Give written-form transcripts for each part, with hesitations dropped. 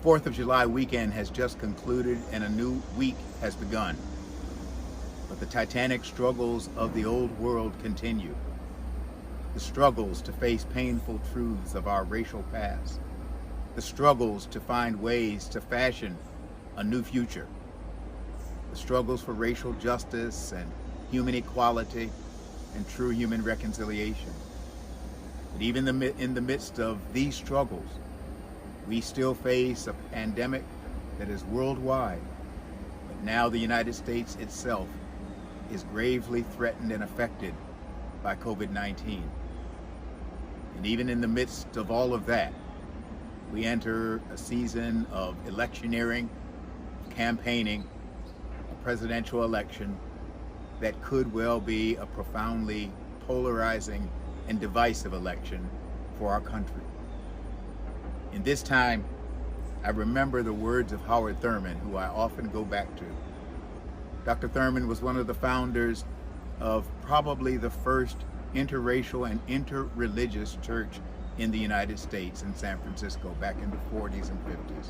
4th of July weekend has just concluded and a new week has begun. But the titanic struggles of the old world continue. The struggles to face painful truths of our racial past. The struggles to find ways to fashion a new future. The struggles for racial justice and human equality and true human reconciliation. But even in the midst of these struggles, we still face a pandemic that is worldwide. But now the United States itself is gravely threatened and affected by COVID-19. And even in the midst of all of that, we enter a season of electioneering, campaigning, a presidential election that could well be a profoundly polarizing and divisive election for our country. In this time, I remember the words of Howard Thurman, who I often go back to. Dr. Thurman was one of the founders of probably the first interracial and interreligious church in the United States in San Francisco back in the 40s and 50s.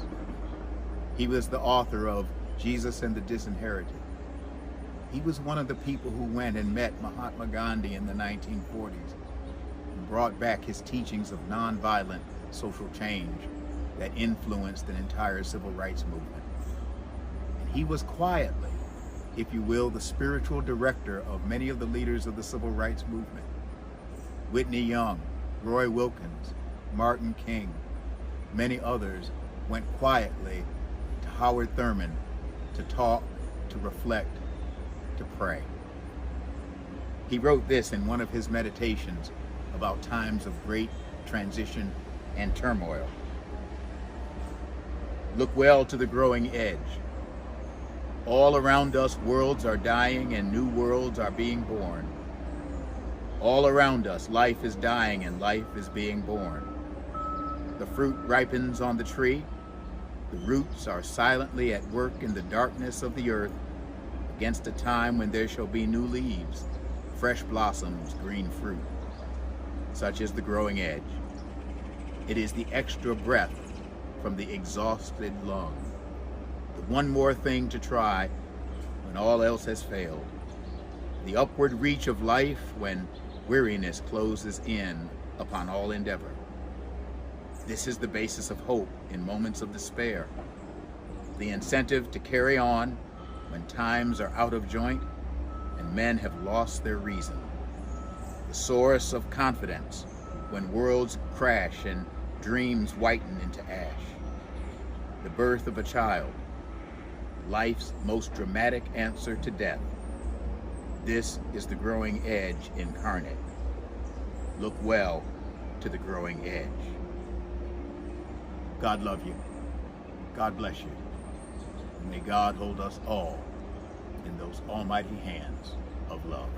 He was the author of Jesus and the Disinherited. He was one of the people who went and met Mahatma Gandhi in the 1940s and brought back his teachings of nonviolent social change that influenced an entire civil rights movement. And he was quietly, if you will, the spiritual director of many of the leaders of the civil rights movement. Whitney Young, Roy Wilkins, Martin King, many others went quietly to Howard Thurman to talk, to reflect, to pray. He wrote this in one of his meditations about times of great transition and turmoil. Look well to the growing edge. All around us, worlds are dying and new worlds are being born. All around us, life is dying and life is being born. The fruit ripens on the tree. The roots are silently at work in the darkness of the earth against a time when there shall be new leaves, fresh blossoms, green fruit. Such is the growing edge. It is the extra breath from the exhausted lung. The one more thing to try when all else has failed. The upward reach of life when weariness closes in upon all endeavor. This is the basis of hope in moments of despair. The incentive to carry on when times are out of joint and men have lost their reason. The source of confidence when worlds crash and dreams whiten into ash. The birth of a child, life's most dramatic answer to death. This is the growing edge incarnate. Look well to the growing edge. God love you. God bless you. And may God hold us all in those almighty hands of love.